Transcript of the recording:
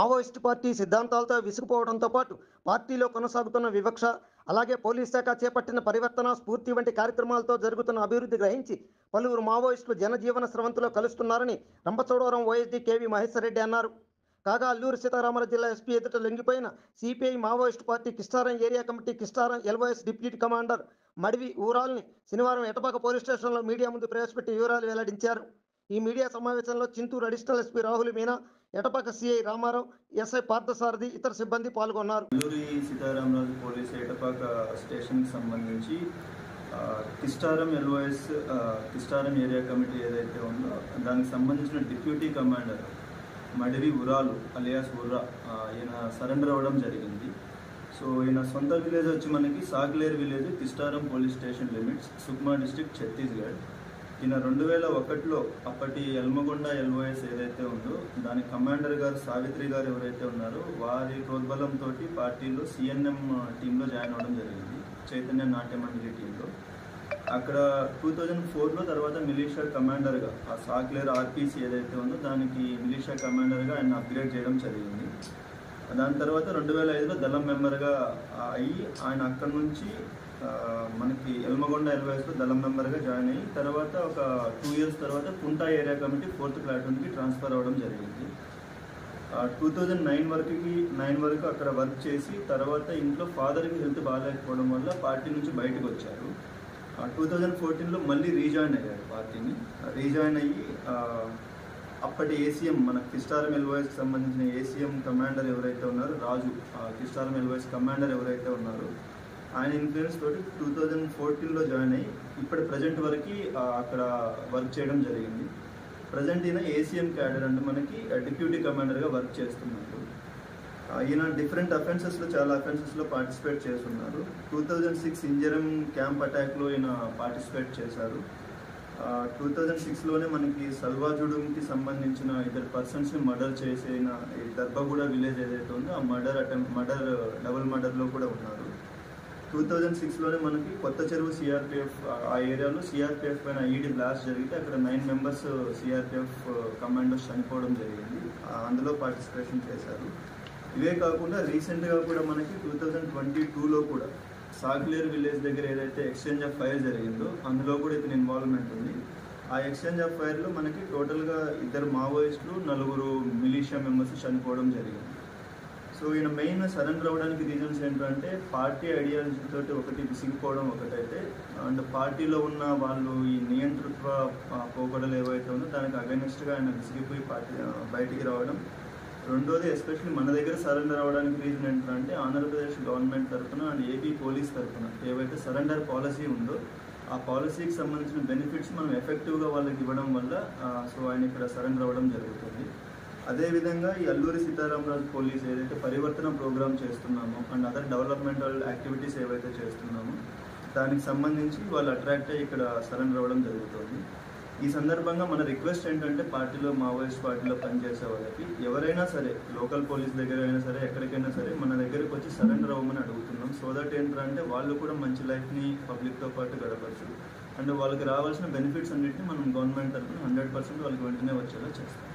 Maoist party సిద్ధాంతాలతో విసిగిపోవడంతో పాటు పార్టీలో కొనసాగుతున్న వివక్ష, అలాగే పోలీస్ శాఖ చేపట్టిన పరివర్తన స్ఫూర్తి వంటి కార్యక్రమాలతో జరుగుతున్న అభివృద్ధి గ్రహించి పలువురు మావోయిస్టులు జనజీవన స్రవంతిలో కలుస్తున్నారని రంపచోడవరం ఓఎస్డీ కేవీ మహేశ్వర్ రెడ్డి అన్నారు. కాగా అల్లూరు సీతారామరాజు జిల్లా ఎస్పీ ఎదుట లొంగిపోయిన CPI Maoist party Kistaram area committee Kistaram LOS deputy commander Madivi ఊరాల్ని శనివారం ఎటపాక పోలీస్ స్టేషన్లో మీడియా ముందు ప్రవేశపెట్టి వివరాలు వెల్లడించారు. ఈ మీడియా సమావేశంలో Chintoor additional SP Rahul Meena, Etapaka CI Ramarao, SI Parthasarathi ఇతర సిబ్బంది పాల్గొన్నారు. అల్లూరి సీతారామరాజు పోలీస్ ఎటపాక స్టేషన్కి సంబంధించి Kistaram LOS Kistaram area committee ఏదైతే ఉందో దానికి సంబంధించిన deputy commander Madivi Uralu alias Urra ఈయన సరెండర్ అవ్వడం జరిగింది. సో ఈయన సొంత విలేజ్ వచ్చి మనకి Sagler village Kistaram police station limits, Sukma district, Chhattisgarh. ఈయన 2001లో అప్పటి ఎల్మగొండ ఎల్ఓఎస్ ఏదైతే ఉందో దాని కమాండర్ గారు సావిత్రి గారు ఎవరైతే ఉన్నారో వారి ప్రోద్బలంతో పార్టీలో సిఎన్ఎం టీంలో జాయిన్ అవ్వడం జరిగింది, చైతన్య నాట్య మండలి టీంలో. అక్కడ 2004లో తర్వాత మిలిషియా కమాండర్గా ఆ సాగ్లేర్ ఆర్పీసీ ఏదైతే ఉందో దానికి మిలిషియా కమాండర్గా ఆయన అప్గ్రేడ్ చేయడం జరిగింది. దాని తర్వాత 2005లో దళం మెంబర్గా అయ్యి ఆయన అక్కడ నుంచి మనకి ఎల్మగొండ ఎల్ఓఎస్లో దళం మెంబర్గా జాయిన్ అయ్యి తర్వాత ఒక 2 years తర్వాత కుంటా ఏరియా కమిటీ 4th ప్లాటూన్కి ట్రాన్స్ఫర్ అవ్వడం జరిగింది. 2009 వరకు అక్కడ వర్క్ చేసి తర్వాత ఇంట్లో ఫాదర్కి హెల్త్ బాగాలేకపోవడం వల్ల పార్టీ నుంచి బయటకు వచ్చారు. 2014లో మళ్ళీ రీజాయిన్ అయ్యారు పార్టీని. రీజాయిన్ అయ్యి అప్పటి ఏసీఎం మన కిస్టారం ఎల్ఓఎస్కి సంబంధించిన ఏసీఎం కమాండర్ ఎవరైతే ఉన్నారో రాజు, కిస్టారం ఎల్ఓఎస్ కమాండర్ ఎవరైతే ఉన్నారో ఆయన ఇన్ఫ్లుయెన్స్ తోటి 2014లో జాయిన్ అయ్యి ఇప్పుడు ప్రజెంట్ వరకు అక్కడ వర్క్ చేయడం జరిగింది. ప్రజెంట్ ఈయన ఏసీఎం క్యాడర్ అంటే మనకి డిప్యూటీ కమాండర్గా వర్క్ చేస్తున్నారు. ఈయన డిఫరెంట్ అఫెన్సెస్లో చాలా అఫెన్సెస్లో పార్టిసిపేట్ చేస్తున్నారు. 2006 ఇంజరం క్యాంప్ అటాక్లో ఈయన పార్టిసిపేట్ చేశారు. 2006లోనే మనకి సల్వాజుడుకి సంబంధించిన 2 పర్సన్స్ని మర్డర్ చేసిన ఈ దర్భగూడ విలేజ్ ఏదైతే ఉందో ఆ డబుల్ మర్డర్లో కూడా ఉన్నారు. 2006లోనే మనకి కొత్త చెరువు సిఆర్పిఎఫ్ ఆ ఏరియాలో సిఆర్పిఎఫ్ పైన ఐఈడి బ్లాస్ట్ జరిగితే అక్కడ 9 members సిఆర్పిఎఫ్ కమాండోస్ చనిపోవడం జరిగింది, అందులో పార్టిసిపేషన్ చేశారు. ఇవే కాకుండా రీసెంట్గా కూడా మనకి 2022లో కూడా సాగ్లేర్ విలేజ్ దగ్గర ఏదైతే ఎక్స్చేంజ్ ఆఫ్ ఫైర్ జరిగిందో అందులో కూడా ఇతని ఇన్వాల్వ్మెంట్ ఉంది. ఆ ఎక్స్చేంజ్ ఆఫ్ ఫైర్లో మనకి టోటల్గా 2 మావోయిస్టులు 4 మిలిషియా మెంబర్స్ చనిపోవడం జరిగింది. సో ఈయన మెయిన్ సరెండర్ అవ్వడానికి రీజన్స్ ఏంటంటే పార్టీ ఐడియాలజీతో ఒకటి విసిగిపోవడం ఒకటైతే, అండ్ పార్టీలో ఉన్న వాళ్ళు ఈ నియంతృత్వ పోకడలు ఏవైతే ఉందో దానికి అగైనెస్ట్గా ఆయన విసిగిపోయి పార్టీ బయటికి రావడం. రెండోది ఎస్పెషల్లీ మన దగ్గర సరెండర్ అవ్వడానికి రీజన్ ఏంటంటే ఆంధ్రప్రదేశ్ గవర్నమెంట్ తరఫున అండ్ ఏపీ పోలీస్ తరఫున ఏవైతే సరెండర్ పాలసీ ఉందో ఆ పాలసీకి సంబంధించిన బెనిఫిట్స్ మనం ఎఫెక్టివ్గా వాళ్ళకి ఇవ్వడం వల్ల సో ఆయన ఇక్కడ సరెండర్ అవ్వడం జరుగుతుంది. అదేవిధంగా ఈ అల్లూరి సీతారామరాజు పోలీస్ ఏదైతే పరివర్తన ప్రోగ్రామ్ చేస్తున్నామో అండ్ అదర్ డెవలప్మెంటల్ యాక్టివిటీస్ ఏవైతే చేస్తున్నామో దానికి సంబంధించి వాళ్ళు అట్రాక్ట్ అయ్యి ఇక్కడ సరెండర్ అవ్వడం జరుగుతుంది. ఈ సందర్భంగా మన రిక్వెస్ట్ ఏంటంటే పార్టీలో మావోయిస్ట్ పార్టీలో పనిచేసే వాళ్ళకి ఎవరైనా సరే లోకల్ పోలీస్ దగ్గర అయినా సరే ఎక్కడికైనా సరే మన దగ్గరికి వచ్చి సరెండర్ అవ్వమని అడుగుతున్నాం. సో దట్ ఏంటంటే వాళ్ళు కూడా మంచి లైఫ్ని పబ్లిక్తో పాటు గడపచ్చు అండ్ వాళ్ళకి రావాల్సిన బెనిఫిట్స్ అన్నింటినీ మనం గవర్నమెంట్ తరఫున 100% వాళ్ళకి వెంటనే వచ్చేలా చేస్తాం.